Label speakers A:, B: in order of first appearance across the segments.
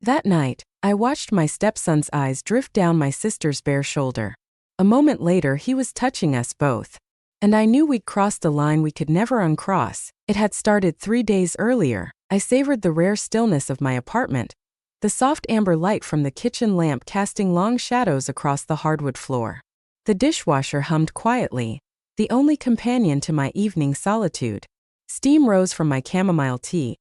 A: That night, I watched my stepson's eyes drift down my sister's bare shoulder. A moment later, he was touching us both. And I knew we'd crossed a line we could never uncross. It had started 3 days earlier. I savored the rare stillness of my apartment, the soft amber light from the kitchen lamp casting long shadows across the hardwood floor. The dishwasher hummed quietly, the only companion to my evening solitude. Steam rose from my chamomile tea,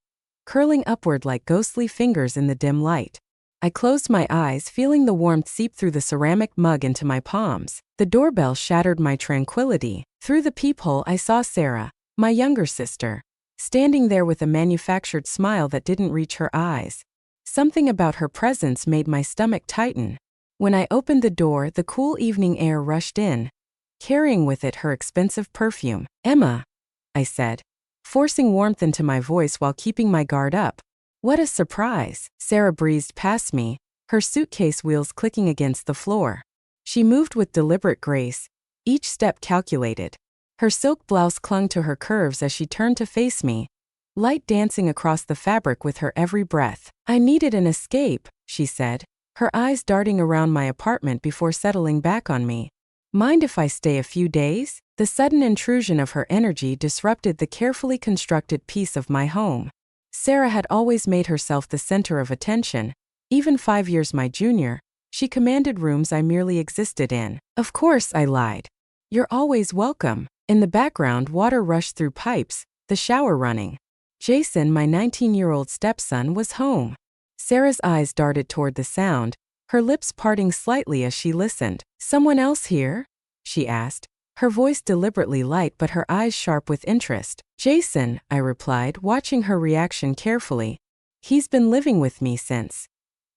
A: curling upward like ghostly fingers in the dim light. I closed my eyes, feeling the warmth seep through the ceramic mug into my palms. The doorbell shattered my tranquility. Through the peephole, I saw Sarah, my younger sister, standing there with a manufactured smile that didn't reach her eyes. Something about her presence made my stomach tighten. When I opened the door, the cool evening air rushed in, carrying with it her expensive perfume. "Emma," I said, forcing warmth into my voice while keeping my guard up. "What a surprise." Sarah breezed past me, her suitcase wheels clicking against the floor. She moved with deliberate grace, each step calculated. Her silk blouse clung to her curves as she turned to face me, light dancing across the fabric with her every breath. "I needed an escape," she said, her eyes darting around my apartment before settling back on me. "Mind if I stay a few days?" The sudden intrusion of her energy disrupted the carefully constructed peace of my home. Sarah had always made herself the center of attention. Even 5 years my junior, she commanded rooms I merely existed in. "Of course," I lied. "You're always welcome." In the background, water rushed through pipes, the shower running. Jason, my 19-year-old stepson, was home. Sarah's eyes darted toward the sound, her lips parting slightly as she listened. "Someone else here?" she asked, her voice deliberately light but her eyes sharp with interest. "Jason," I replied, watching her reaction carefully. "He's been living with me since."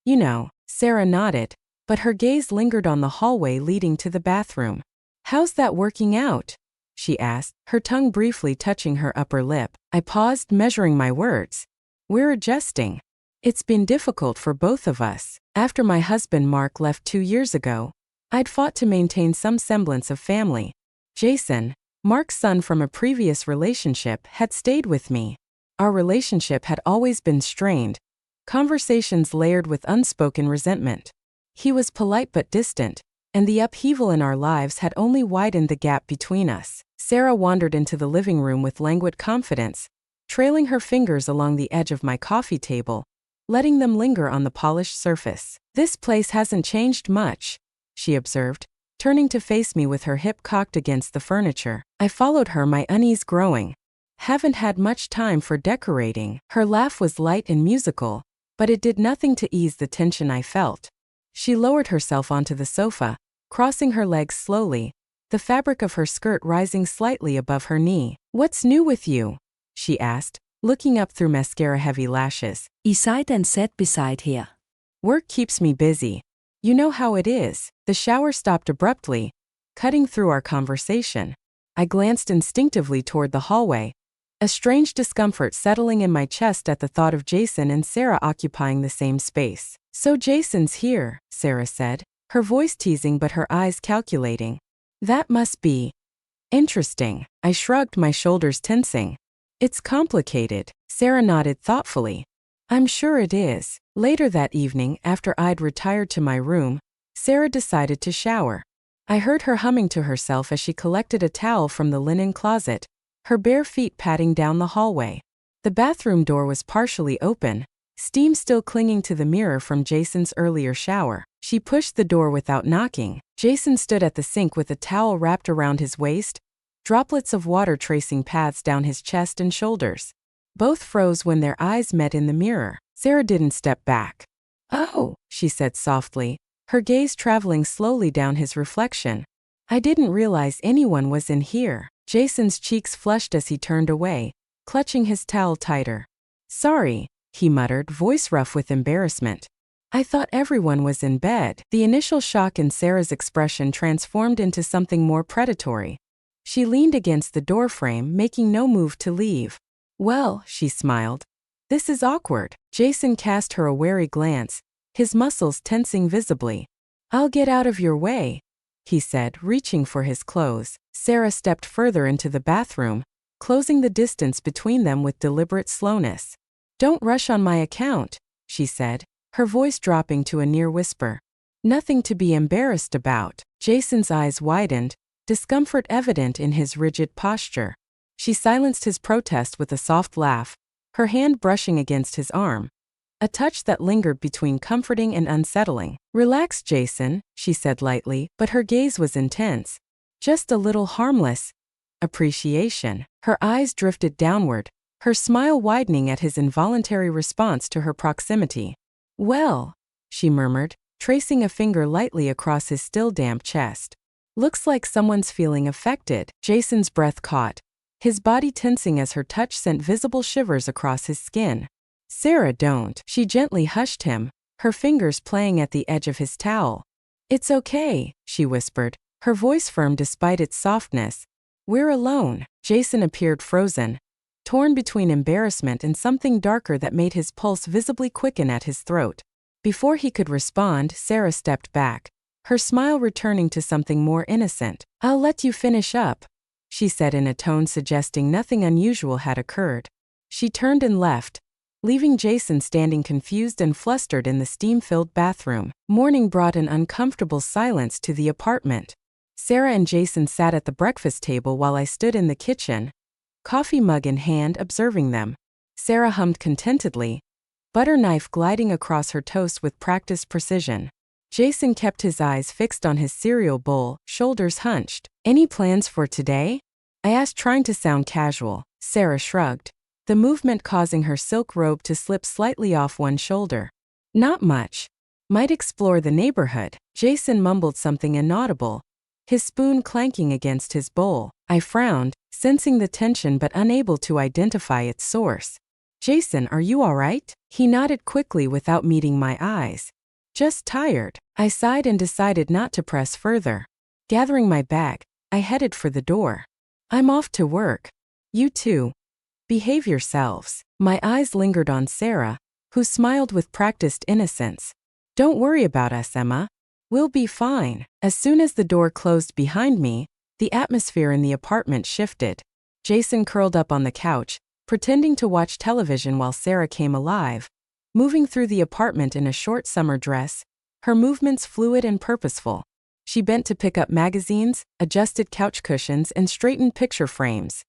A: "You know." Sarah nodded, but her gaze lingered on the hallway leading to the bathroom. "How's that working out?" she asked, her tongue briefly touching her upper lip. I paused, measuring my words. "We're adjusting. It's been difficult for both of us. After my husband Mark left 2 years ago, I'd fought to maintain some semblance of family. Jason, Mark's son from a previous relationship, had stayed with me. Our relationship had always been strained, conversations layered with unspoken resentment. He was polite but distant, and the upheaval in our lives had only widened the gap between us. Sarah wandered into the living room with languid confidence, trailing her fingers along the edge of my coffee table, letting them linger on the polished surface. "This place hasn't changed much," she observed, turning to face me with her hip cocked against the furniture. I followed her, my unease growing. "Haven't had much time for decorating." Her laugh was light and musical, but it did nothing to ease the tension I felt. She lowered herself onto the sofa, crossing her legs slowly, the fabric of her skirt rising slightly above her knee. "What's new with you?" she asked, looking up through mascara-heavy lashes.
B: I sat and sat beside her.
A: "Work keeps me busy. You know how it is." The shower stopped abruptly, cutting through our conversation. I glanced instinctively toward the hallway, a strange discomfort settling in my chest at the thought of Jason and Sarah occupying the same space. "So Jason's here," Sarah said, her voice teasing but her eyes calculating. "That must be interesting." I shrugged, my shoulders tensing. "It's complicated." Sarah nodded thoughtfully. "I'm sure it is." Later that evening, after I'd retired to my room, Sarah decided to shower. I heard her humming to herself as she collected a towel from the linen closet, her bare feet patting down the hallway. The bathroom door was partially open, steam still clinging to the mirror from Jason's earlier shower. She pushed the door without knocking. Jason stood at the sink with a towel wrapped around his waist, droplets of water tracing paths down his chest and shoulders. Both froze when their eyes met in the mirror. Sarah didn't step back. "Oh," she said softly, her gaze traveling slowly down his reflection. "I didn't realize anyone was in here." Jason's cheeks flushed as he turned away, clutching his towel tighter. "Sorry," he muttered, voice rough with embarrassment. "I thought everyone was in bed." The initial shock in Sarah's expression transformed into something more predatory. She leaned against the doorframe, making no move to leave. "Well," she smiled, "this is awkward." Jason cast her a wary glance, his muscles tensing visibly. "I'll get out of your way," he said, reaching for his clothes. Sarah stepped further into the bathroom, closing the distance between them with deliberate slowness. "Don't rush on my account," she said, her voice dropping to a near whisper. Nothing to be embarrassed about. Jason's eyes widened, discomfort evident in his rigid posture. She silenced his protest with a soft laugh, her hand brushing against his arm, a touch that lingered between comforting and unsettling. Relax, Jason, she said lightly, but her gaze was intense. Just a little harmless appreciation. Her eyes drifted downward, her smile widening at his involuntary response to her proximity. Well, she murmured, tracing a finger lightly across his still damp chest. Looks like someone's feeling affected. Jason's breath caught, his body tensing as her touch sent visible shivers across his skin. Sarah, don't. She gently hushed him, her fingers playing at the edge of his towel. It's okay, she whispered, her voice firm despite its softness. We're alone. Jason appeared frozen, torn between embarrassment and something darker that made his pulse visibly quicken at his throat. Before he could respond, Sarah stepped back, her smile returning to something more innocent. I'll let you finish up, she said in a tone suggesting nothing unusual had occurred. She turned and left, leaving Jason standing confused and flustered in the steam-filled bathroom. Morning brought an uncomfortable silence to the apartment. Sarah and Jason sat at the breakfast table while I stood in the kitchen, coffee mug in hand, observing them. Sarah hummed contentedly, butter knife gliding across her toast with practiced precision. Jason kept his eyes fixed on his cereal bowl, shoulders hunched. Any plans for today? I asked, trying to sound casual. Sarah shrugged, the movement causing her silk robe to slip slightly off one shoulder. Not much. Might explore the neighborhood. Jason mumbled something inaudible, his spoon clanking against his bowl. I frowned, sensing the tension but unable to identify its source. Jason, are you all right? He nodded quickly without meeting my eyes. Just tired. I sighed and decided not to press further. Gathering my bag, I headed for the door. I'm off to work. You too. Behave yourselves. My eyes lingered on Sarah, who smiled with practiced innocence. Don't worry about us, Emma. We'll be fine. As soon as the door closed behind me, the atmosphere in the apartment shifted. Jason curled up on the couch, pretending to watch television while Sarah came alive, moving through the apartment in a short summer dress, her movements fluid and purposeful. She bent to pick up magazines, adjusted couch cushions, and straightened picture frames.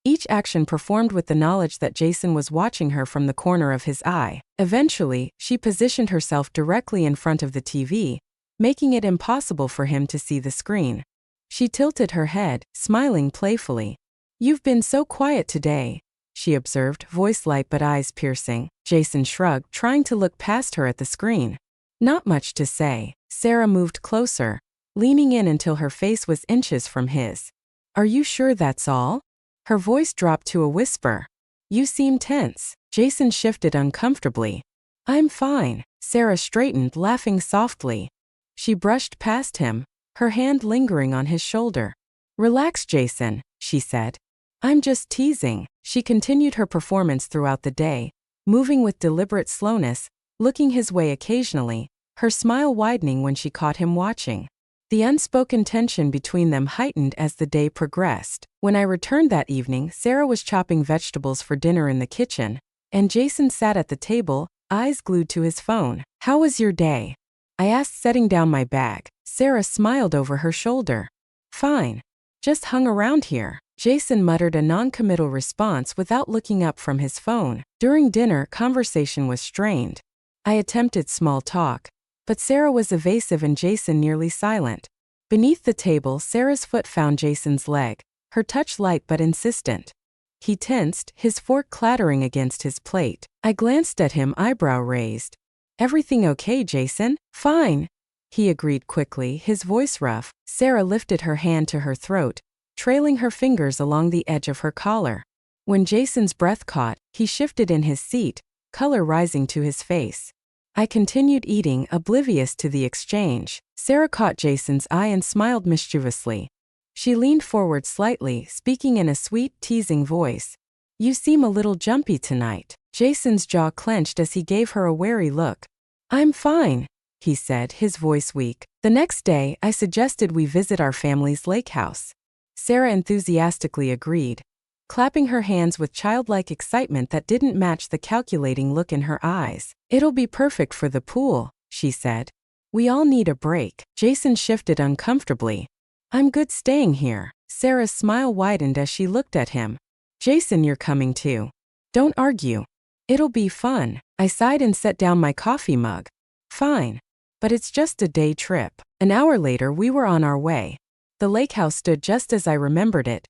A: Each action performed with the knowledge that Jason was watching her from the corner of his eye. Eventually, she positioned herself directly in front of the TV, making it impossible for him to see the screen. She tilted her head, smiling playfully. You've been so quiet today, she observed, voice light but eyes piercing. Jason shrugged, trying to look past her at the screen. Not much to say. Sarah moved closer, leaning in until her face was inches from his. Are you sure that's all? Her voice dropped to a whisper. You seem tense. Jason shifted uncomfortably. I'm fine. Sarah straightened, laughing softly. She brushed past him, her hand lingering on his shoulder. Relax, Jason, she said. I'm just teasing. She continued her performance throughout the day, moving with deliberate slowness, looking his way occasionally, her smile widening when she caught him watching. The unspoken tension between them heightened as the day progressed. When I returned that evening, Sarah was chopping vegetables for dinner in the kitchen, and Jason sat at the table, eyes glued to his phone. How was your day? I asked, setting down my bag. Sarah smiled over her shoulder. Fine. Just hung around here. Jason muttered a non-committal response without looking up from his phone. During dinner, conversation was strained. I attempted small talk, but Sarah was evasive and Jason nearly silent. Beneath the table, Sarah's foot found Jason's leg, her touch light but insistent. He tensed, his fork clattering against his plate. I glanced at him, eyebrow raised. Everything okay, Jason? Fine, he agreed quickly, his voice rough. Sarah lifted her hand to her throat, trailing her fingers along the edge of her collar. When Jason's breath caught, he shifted in his seat, color rising to his face. I continued eating, oblivious to the exchange. Sarah caught Jason's eye and smiled mischievously. She leaned forward slightly, speaking in a sweet, teasing voice. You seem a little jumpy tonight. Jason's jaw clenched as he gave her a wary look. I'm fine, he said, his voice weak. The next day, I suggested we visit our family's lake house. Sarah enthusiastically agreed. clapping her hands with childlike excitement that didn't match the calculating look in her eyes. "It'll be perfect for the pool," she said. "We all need a break." Jason shifted uncomfortably. "I'm good staying here." Sarah's smile widened as she looked at him. "Jason, you're coming too. Don't argue. It'll be fun." I sighed and set down my coffee mug. "Fine. But it's just a day trip." An hour later, we were on our way. The lake house stood just as I remembered it.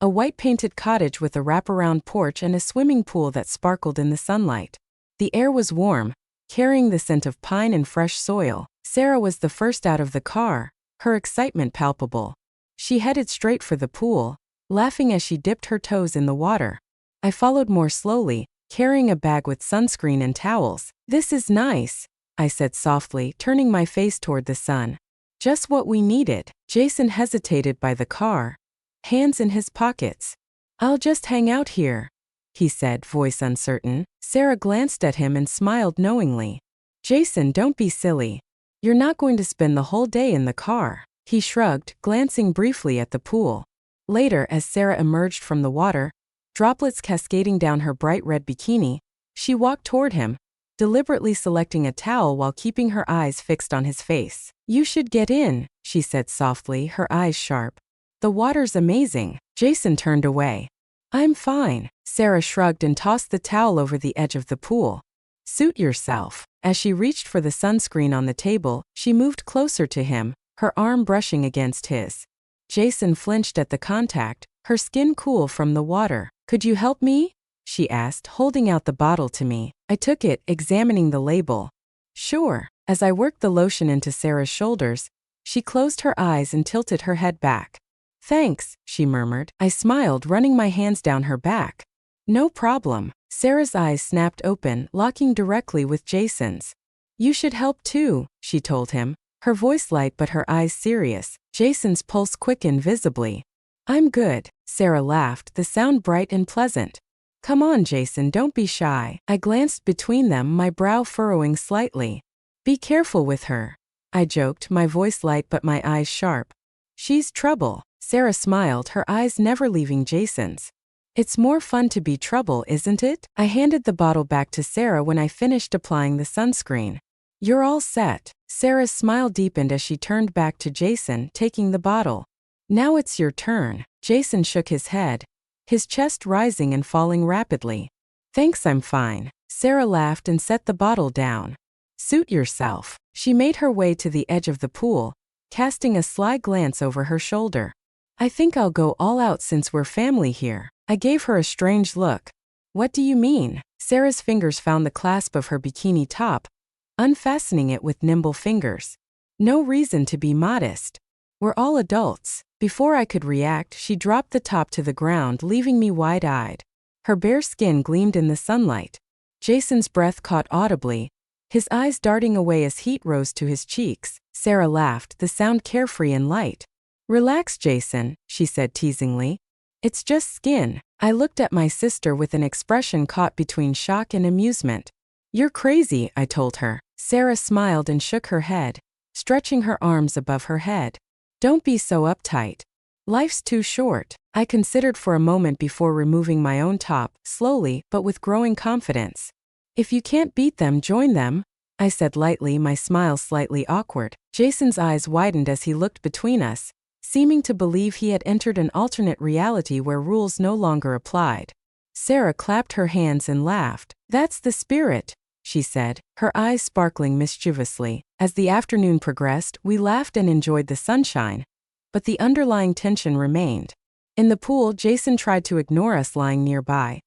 A: A white-painted cottage with a wraparound porch and a swimming pool that sparkled in the sunlight. The air was warm, carrying the scent of pine and fresh soil. Sarah was the first out of the car, her excitement palpable. She headed straight for the pool, laughing as she dipped her toes in the water. I followed more slowly, carrying a bag with sunscreen and towels. "This is nice," I said softly, turning my face toward the sun. "Just what we needed." Jason hesitated by the car, hands in his pockets. "I'll just hang out here," he said, voice uncertain. Sarah glanced at him and smiled knowingly. "Jason, don't be silly. You're not going to spend the whole day in the car." He shrugged, glancing briefly at the pool. Later, as Sarah emerged from the water, droplets cascading down her bright red bikini, she walked toward him, deliberately selecting a towel while keeping her eyes fixed on his face. "You should get in," she said softly, her eyes sharp. "The water's amazing." Jason turned away. "I'm fine." Sarah shrugged and tossed the towel over the edge of the pool. "Suit yourself." As she reached for the sunscreen on the table, she moved closer to him, her arm brushing against his. Jason flinched at the contact, her skin cool from the water. "Could you help me?" she asked, holding out the bottle to me. I took it, examining the label. "Sure." As I worked the lotion into Sarah's shoulders, she closed her eyes and tilted her head back. "Thanks," she murmured. I smiled, running my hands down her back. "No problem." Sarah's eyes snapped open, locking directly with Jason's. "You should help too," she told him, her voice light but her eyes serious. Jason's pulse quickened visibly. "I'm good." Sarah laughed, the sound bright and pleasant. "Come on, Jason, don't be shy." I glanced between them, my brow furrowing slightly. "Be careful with her," I joked, my voice light but my eyes sharp. "She's trouble." Sarah smiled, her eyes never leaving Jason's. "It's more fun to be trouble, isn't it?" I handed the bottle back to Sarah when I finished applying the sunscreen. "You're all set." Sarah's smile deepened as she turned back to Jason, taking the bottle. "Now it's your turn." Jason shook his head, his chest rising and falling rapidly. "Thanks, I'm fine." Sarah laughed and set the bottle down. "Suit yourself." She made her way to the edge of the pool, casting a sly glance over her shoulder. "I think I'll go all out since we're family here." I gave her a strange look. "What do you mean?" Sarah's fingers found the clasp of her bikini top, unfastening it with nimble fingers. "No reason to be modest. We're all adults." Before I could react, she dropped the top to the ground, leaving me wide-eyed. Her bare skin gleamed in the sunlight. Jason's breath caught audibly, his eyes darting away as heat rose to his cheeks. Sarah laughed, the sound carefree and light. "Relax, Jason," she said teasingly. "It's just skin." I looked at my sister with an expression caught between shock and amusement. "You're crazy," I told her. Sarah smiled and shook her head, stretching her arms above her head. "Don't be so uptight. Life's too short." I considered for a moment before removing my own top, slowly but with growing confidence. "If you can't beat them, join them," I said lightly, my smile slightly awkward. Jason's eyes widened as he looked between us, seeming to believe he had entered an alternate reality where rules no longer applied. Sarah clapped her hands and laughed. "That's the spirit," she said, her eyes sparkling mischievously. As the afternoon progressed, we laughed and enjoyed the sunshine, but the underlying tension remained. In the pool, Jason tried to ignore us lying nearby,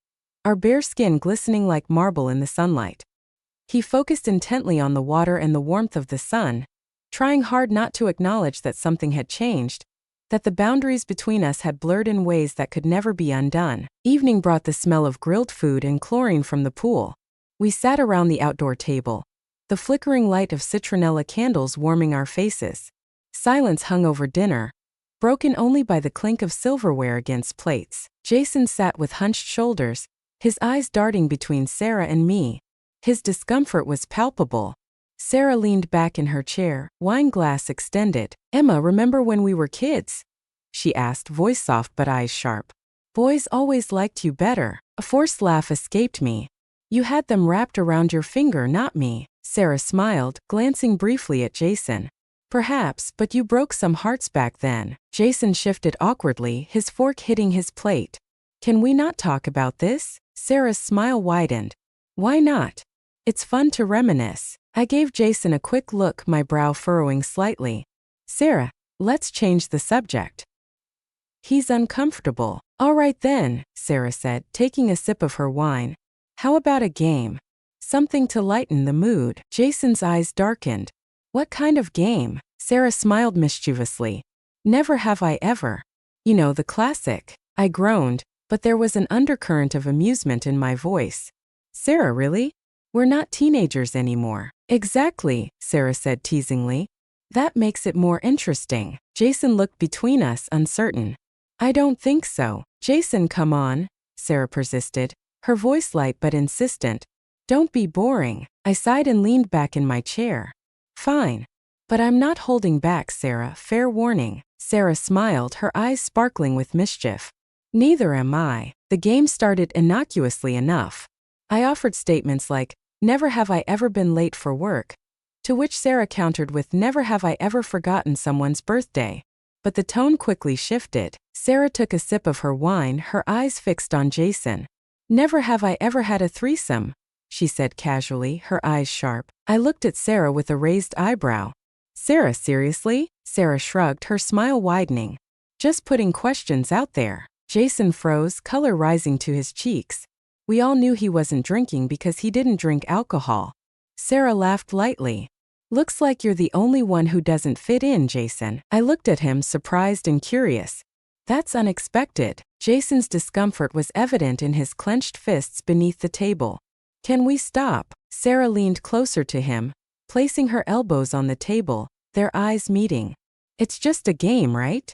A: our bare skin glistening like marble in the sunlight. He focused intently on the water and the warmth of the sun, trying hard not to acknowledge that something had changed, that the boundaries between us had blurred in ways that could never be undone. Evening brought the smell of grilled food and chlorine from the pool. We sat around the outdoor table, the flickering light of citronella candles warming our faces. Silence hung over dinner, broken only by the clink of silverware against plates. Jason sat with hunched shoulders, his eyes darting between Sarah and me. His discomfort was palpable. Sarah leaned back in her chair, wine glass extended. "Emma, remember when we were kids?" she asked, voice soft but eyes sharp. Boys always liked you better. A forced laugh escaped me. You had them wrapped around your finger, not me. Sarah smiled, glancing briefly at Jason. Perhaps, but you broke some hearts back then. Jason shifted awkwardly, his fork hitting his plate. Can we not talk about this? Sarah's smile widened. Why not? It's fun to reminisce. I gave Jason a quick look, my brow furrowing slightly. Sarah, let's change the subject. He's uncomfortable. All right then, Sarah said, taking a sip of her wine. How about a game? Something to lighten the mood. Jason's eyes darkened. What kind of game? Sarah smiled mischievously. Never have I ever. You know, the classic. I groaned, but there was an undercurrent of amusement in my voice. Sarah, really? We're not teenagers anymore. Exactly, Sarah said teasingly. That makes it more interesting. Jason looked between us, uncertain. I don't think so. Jason, come on, Sarah persisted, her voice light but insistent. Don't be boring. I sighed and leaned back in my chair. Fine. But I'm not holding back, Sarah, fair warning. Sarah smiled, her eyes sparkling with mischief. Neither am I. The game started innocuously enough. I offered statements like, never have I ever been late for work, to which Sarah countered with, never have I ever forgotten someone's birthday. But the tone quickly shifted. Sarah took a sip of her wine, her eyes fixed on Jason. Never have I ever had a threesome, she said casually, her eyes sharp. I looked at Sarah with a raised eyebrow. Sarah, seriously? Sarah shrugged, her smile widening. Just putting questions out there. Jason froze, color rising to his cheeks. We all knew he wasn't drinking because he didn't drink alcohol. Sarah laughed lightly. Looks like you're the only one who doesn't fit in, Jason. I looked at him, surprised and curious. That's unexpected. Jason's discomfort was evident in his clenched fists beneath the table. Can we stop? Sarah leaned closer to him, placing her elbows on the table, their eyes meeting. It's just a game, right?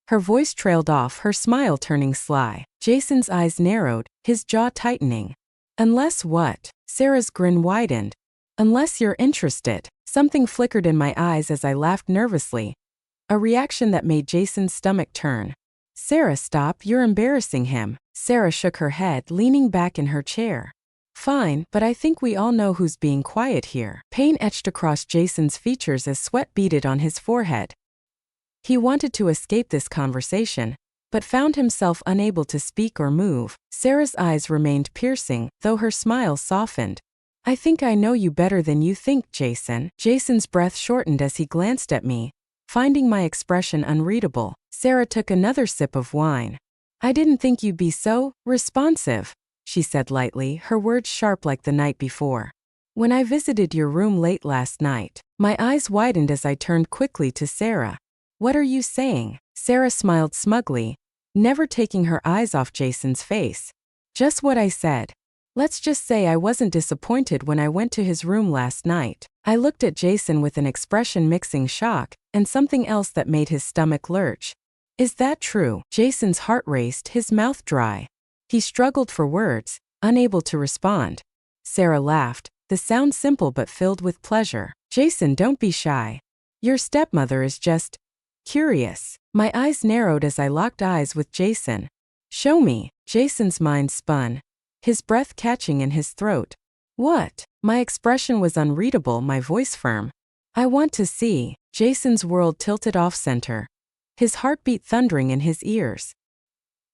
A: Her voice trailed off, her smile turning sly. Jason's eyes narrowed, his jaw tightening. Unless what? Sarah's grin widened. Unless you're interested. Something flickered in my eyes as I laughed nervously. A reaction that made Jason's stomach turn. Sarah, stop, you're embarrassing him. Sarah shook her head, leaning back in her chair. Fine, but I think we all know who's being quiet here. Pain etched across Jason's features as sweat beaded on his forehead. He wanted to escape this conversation, but found himself unable to speak or move. Sarah's eyes remained piercing, though her smile softened. I think I know you better than you think, Jason. Jason's breath shortened as he glanced at me, finding my expression unreadable. Sarah took another sip of wine. I didn't think you'd be so responsive, she said lightly, her words sharp like the night before. When I visited your room late last night, my eyes widened as I turned quickly to Sarah. What are you saying? Sarah smiled smugly, never taking her eyes off Jason's face. Just what I said. Let's just say I wasn't disappointed when I went to his room last night. I looked at Jason with an expression mixing shock and something else that made his stomach lurch. Is that true? Jason's heart raced, his mouth dry. He struggled for words, unable to respond. Sarah laughed, the sound simple but filled with pleasure. Jason, don't be shy. Your stepmother is just curious. My eyes narrowed as I locked eyes with Jason. Show me. Jason's mind spun, his breath catching in his throat. What? My expression was unreadable, my voice firm. I want to see. Jason's world tilted off-center, his heartbeat thundering in his ears.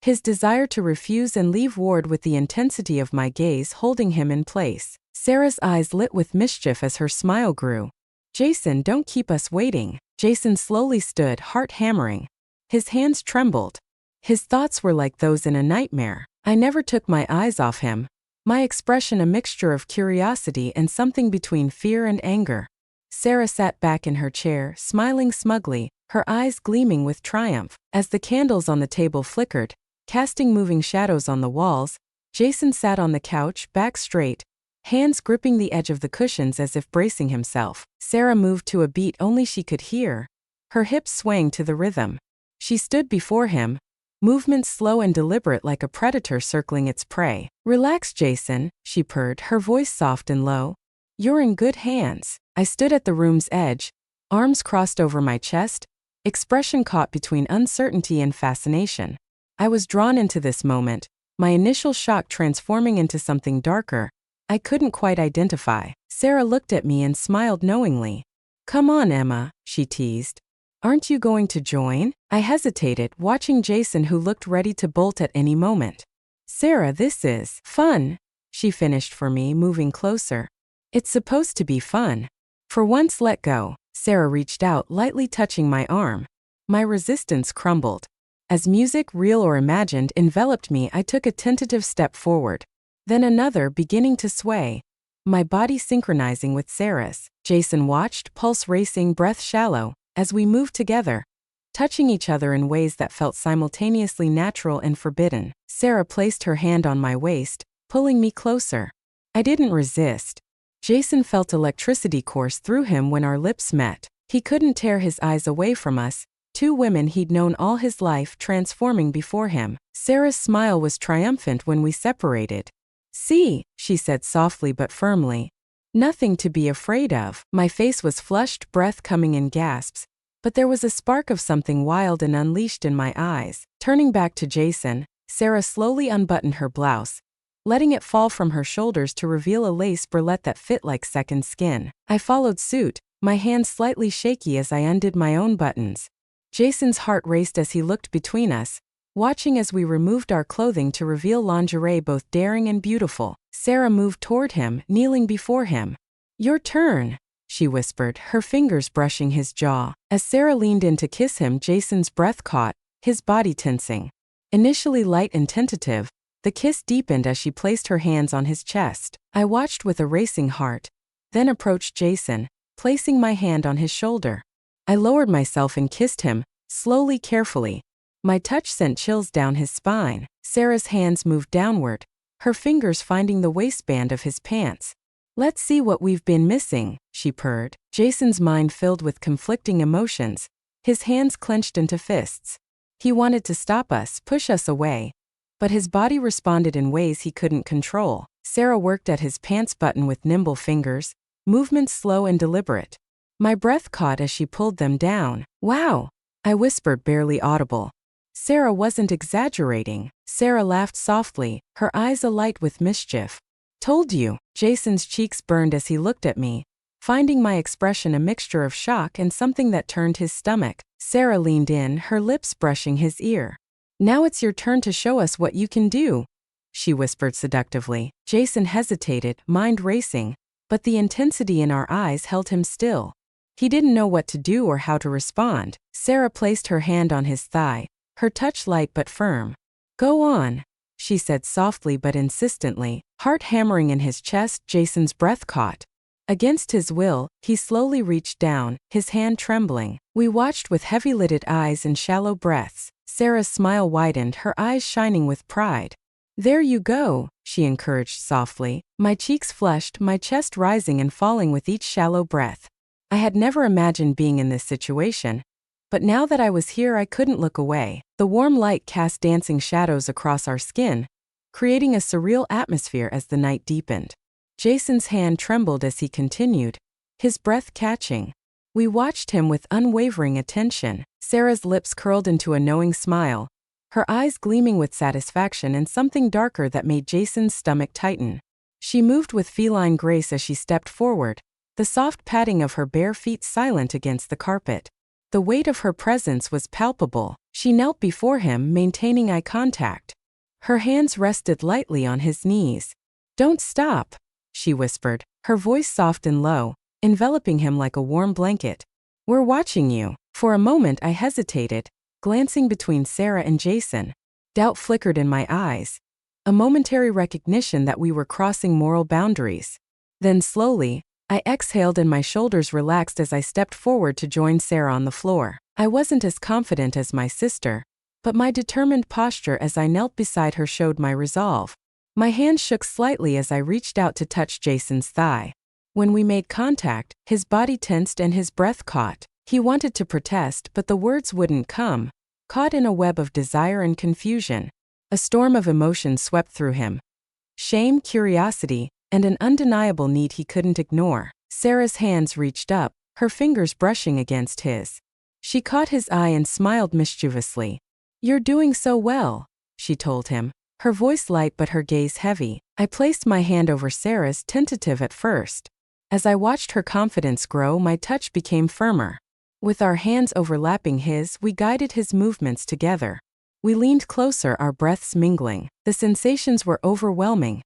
A: His desire to refuse and leave warred with the intensity of my gaze holding him in place. Sarah's eyes lit with mischief as her smile grew. Jason, don't keep us waiting. Jason slowly stood, heart hammering. His hands trembled. His thoughts were like those in a nightmare. I never took my eyes off him, my expression a mixture of curiosity and something between fear and anger. Sarah sat back in her chair, smiling smugly, her eyes gleaming with triumph. As the candles on the table flickered, casting moving shadows on the walls, Jason sat on the couch, back straight, hands gripping the edge of the cushions as if bracing himself. Sarah moved to a beat only she could hear, her hips swaying to the rhythm. She stood before him, movements slow and deliberate like a predator circling its prey. Relax, Jason, she purred, her voice soft and low. You're in good hands. I stood at the room's edge, arms crossed over my chest, expression caught between uncertainty and fascination. I was drawn into this moment, my initial shock transforming into something darker I couldn't quite identify. Sarah looked at me and smiled knowingly. "Come on, Emma," she teased. "Aren't you going to join?" I hesitated, watching Jason, who looked ready to bolt at any moment. "Sarah, this is fun," she finished for me, moving closer. "It's supposed to be fun. For once, let go." Sarah reached out, lightly touching my arm. My resistance crumbled. As music, real or imagined, enveloped me, I took a tentative step forward. Then another, beginning to sway. My body synchronizing with Sarah's. Jason watched, pulse racing, breath shallow, as we moved together, touching each other in ways that felt simultaneously natural and forbidden. Sarah placed her hand on my waist, pulling me closer. I didn't resist. Jason felt electricity course through him when our lips met. He couldn't tear his eyes away from us, two women he'd known all his life transforming before him. Sarah's smile was triumphant when we separated. "See," she said softly but firmly. "Nothing to be afraid of." My face was flushed, breath coming in gasps, but there was a spark of something wild and unleashed in my eyes. Turning back to Jason, Sarah slowly unbuttoned her blouse, letting it fall from her shoulders to reveal a lace bralette that fit like second skin. I followed suit, my hands slightly shaky as I undid my own buttons. Jason's heart raced as he looked between us, watching as we removed our clothing to reveal lingerie both daring and beautiful. Sarah moved toward him, kneeling before him. "Your turn," she whispered, her fingers brushing his jaw. As Sarah leaned in to kiss him, Jason's breath caught, his body tensing. Initially light and tentative, the kiss deepened as she placed her hands on his chest. I watched with a racing heart, then approached Jason, placing my hand on his shoulder. I lowered myself and kissed him, slowly, carefully. My touch sent chills down his spine. Sarah's hands moved downward, her fingers finding the waistband of his pants. "Let's see what we've been missing," she purred. Jason's mind filled with conflicting emotions, his hands clenched into fists. He wanted to stop us, push us away, but his body responded in ways he couldn't control. Sarah worked at his pants button with nimble fingers, movements slow and deliberate. My breath caught as she pulled them down. "Wow," I whispered, barely audible. Sarah wasn't exaggerating. Sarah laughed softly, her eyes alight with mischief. "Told you." Jason's cheeks burned as he looked at me, finding my expression a mixture of shock and something that turned his stomach. Sarah leaned in, her lips brushing his ear. "Now it's your turn to show us what you can do," she whispered seductively. Jason hesitated, mind racing, but the intensity in our eyes held him still. He didn't know what to do or how to respond. Sarah placed her hand on his thigh, her touch light but firm. "Go on," she said softly but insistently, heart hammering in his chest. Jason's breath caught. Against his will, he slowly reached down, his hand trembling. We watched with heavy-lidded eyes and shallow breaths. Sarah's smile widened, her eyes shining with pride. "There you go," she encouraged softly. My cheeks flushed, my chest rising and falling with each shallow breath. I had never imagined being in this situation, but now that I was here I couldn't look away. The warm light cast dancing shadows across our skin, creating a surreal atmosphere as the night deepened. Jason's hand trembled as he continued, his breath catching. We watched him with unwavering attention. Sarah's lips curled into a knowing smile, her eyes gleaming with satisfaction and something darker that made Jason's stomach tighten. She moved with feline grace as she stepped forward, the soft padding of her bare feet silent against the carpet. The weight of her presence was palpable. She knelt before him, maintaining eye contact. Her hands rested lightly on his knees. "Don't stop," she whispered, her voice soft and low, enveloping him like a warm blanket. "We're watching you." For a moment I hesitated, glancing between Sarah and Jason. Doubt flickered in my eyes, a momentary recognition that we were crossing moral boundaries. Then slowly, I exhaled and my shoulders relaxed as I stepped forward to join Sarah on the floor. I wasn't as confident as my sister, but my determined posture as I knelt beside her showed my resolve. My hand shook slightly as I reached out to touch Jason's thigh. When we made contact, his body tensed and his breath caught. He wanted to protest, but the words wouldn't come, caught in a web of desire and confusion. A storm of emotions swept through him. Shame, curiosity, and an undeniable need he couldn't ignore. Sarah's hands reached up, her fingers brushing against his. She caught his eye and smiled mischievously. "You're doing so well," she told him, her voice light but her gaze heavy. I placed my hand over Sarah's, tentative at first. As I watched her confidence grow, my touch became firmer. With our hands overlapping his, we guided his movements together. We leaned closer, our breaths mingling. The sensations were overwhelming,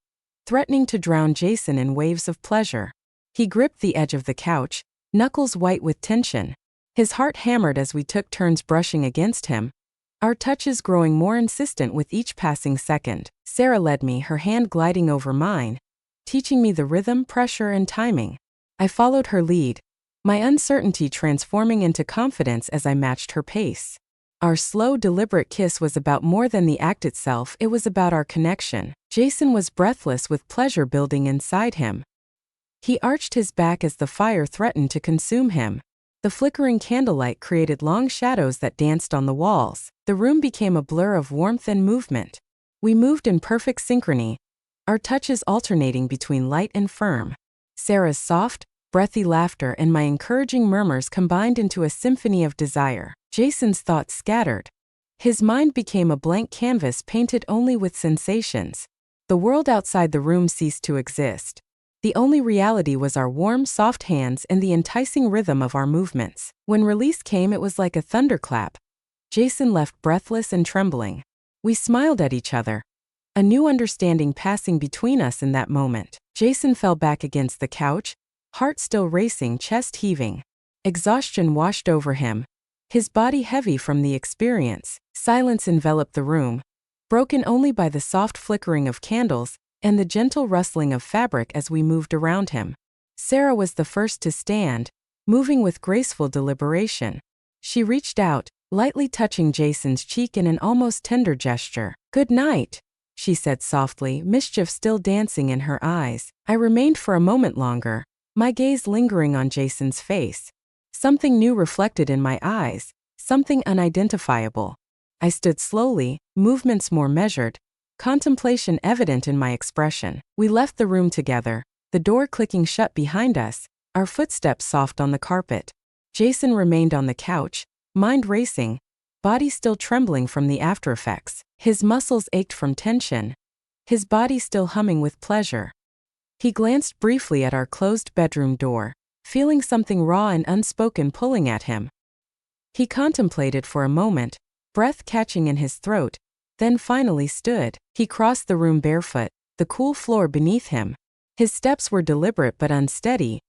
A: threatening to drown Jason in waves of pleasure. He gripped the edge of the couch, knuckles white with tension. His heart hammered as we took turns brushing against him, our touches growing more insistent with each passing second. Sarah led me, her hand gliding over mine, teaching me the rhythm, pressure, and timing. I followed her lead, my uncertainty transforming into confidence as I matched her pace. Our slow, deliberate kiss was about more than the act itself, it was about our connection. Jason was breathless with pleasure building inside him. He arched his back as the fire threatened to consume him. The flickering candlelight created long shadows that danced on the walls. The room became a blur of warmth and movement. We moved in perfect synchrony, our touches alternating between light and firm. Sarah's soft, breathy laughter and my encouraging murmurs combined into a symphony of desire. Jason's thoughts scattered. His mind became a blank canvas painted only with sensations. The world outside the room ceased to exist. The only reality was our warm, soft hands and the enticing rhythm of our movements. When release came, it was like a thunderclap. Jason left breathless and trembling. We smiled at each other, a new understanding passing between us in that moment. Jason fell back against the couch, heart still racing, chest heaving. Exhaustion washed over him, his body heavy from the experience. Silence enveloped the room, broken only by the soft flickering of candles and the gentle rustling of fabric as we moved around him. Sarah was the first to stand, moving with graceful deliberation. She reached out, lightly touching Jason's cheek in an almost tender gesture. "Good night," she said softly, mischief still dancing in her eyes. I remained for a moment longer, my gaze lingering on Jason's face. Something new reflected in my eyes, something unidentifiable. I stood slowly, movements more measured, contemplation evident in my expression. We left the room together, the door clicking shut behind us, our footsteps soft on the carpet. Jason remained on the couch, mind racing, body still trembling from the aftereffects. His muscles ached from tension, his body still humming with pleasure. He glanced briefly at our closed bedroom door, feeling something raw and unspoken pulling at him. He contemplated for a moment, breath catching in his throat, then finally stood. He crossed the room barefoot, the cool floor beneath him. His steps were deliberate but unsteady,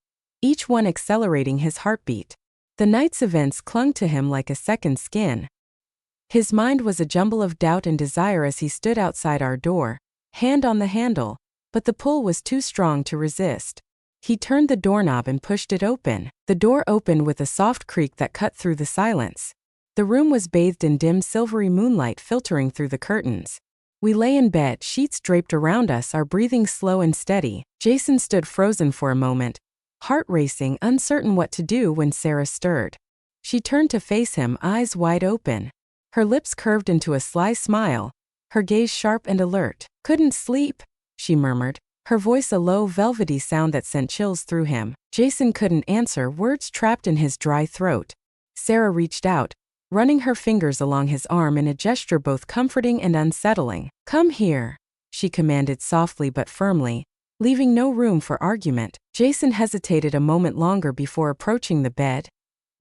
A: each one accelerating his heartbeat. The night's events clung to him like a second skin. His mind was a jumble of doubt and desire as he stood outside our door, hand on the handle, but the pull was too strong to resist. He turned the doorknob and pushed it open. The door opened with a soft creak that cut through the silence. The room was bathed in dim silvery moonlight filtering through the curtains. We lay in bed, sheets draped around us, our breathing slow and steady. Jason stood frozen for a moment, heart racing, uncertain what to do when Sarah stirred. She turned to face him, eyes wide open. Her lips curved into a sly smile, her gaze sharp and alert. "Couldn't sleep," she murmured, her voice a low, velvety sound that sent chills through him. Jason couldn't answer, words trapped in his dry throat. Sarah reached out, running her fingers along his arm in a gesture both comforting and unsettling. "Come here," she commanded softly but firmly, leaving no room for argument. Jason hesitated a moment longer before approaching the bed,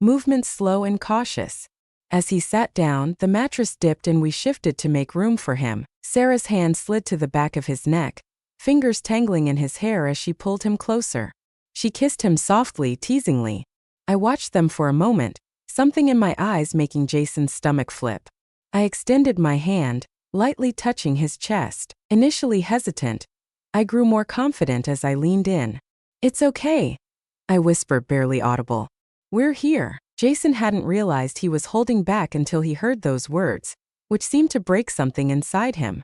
A: movements slow and cautious. As he sat down, the mattress dipped and we shifted to make room for him. Sarah's hand slid to the back of his neck, fingers tangling in his hair as she pulled him closer. She kissed him softly, teasingly. I watched them for a moment, something in my eyes making Jason's stomach flip. I extended my hand, lightly touching his chest. Initially hesitant, I grew more confident as I leaned in. "It's okay," I whispered, barely audible. "We're here." Jason hadn't realized he was holding back until he heard those words, which seemed to break something inside him.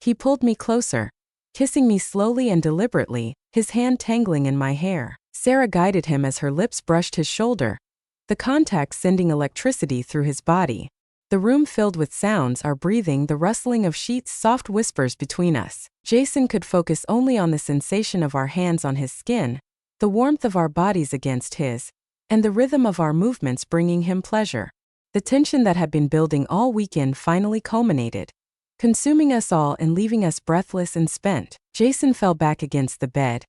A: He pulled me closer, kissing me slowly and deliberately, his hand tangling in my hair. Sarah guided him as her lips brushed his shoulder, the contact sending electricity through his body. The room filled with sounds, our breathing, the rustling of sheets, soft whispers between us. Jason could focus only on the sensation of our hands on his skin, the warmth of our bodies against his, and the rhythm of our movements bringing him pleasure. The tension that had been building all weekend finally culminated. consuming us all and leaving us breathless and spent. Jason fell back against the bed,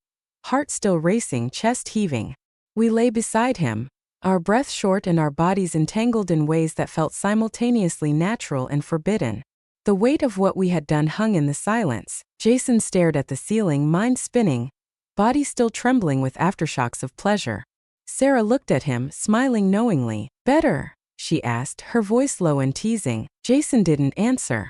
A: heart still racing, chest heaving. We lay beside him, our breath short and our bodies entangled in ways that felt simultaneously natural and forbidden. The weight of what we had done hung in the silence. Jason stared at the ceiling, mind spinning, body still trembling with aftershocks of pleasure. Sarah looked at him, smiling knowingly. "Better?" she asked, her voice low and teasing. Jason didn't answer.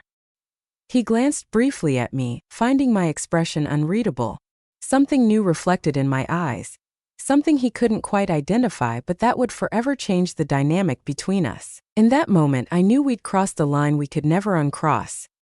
A: He glanced briefly at me, finding my expression unreadable. Something new reflected in my eyes. Something he couldn't quite identify, but that would forever change the dynamic between us. In that moment, I knew we'd crossed a line we could never uncross.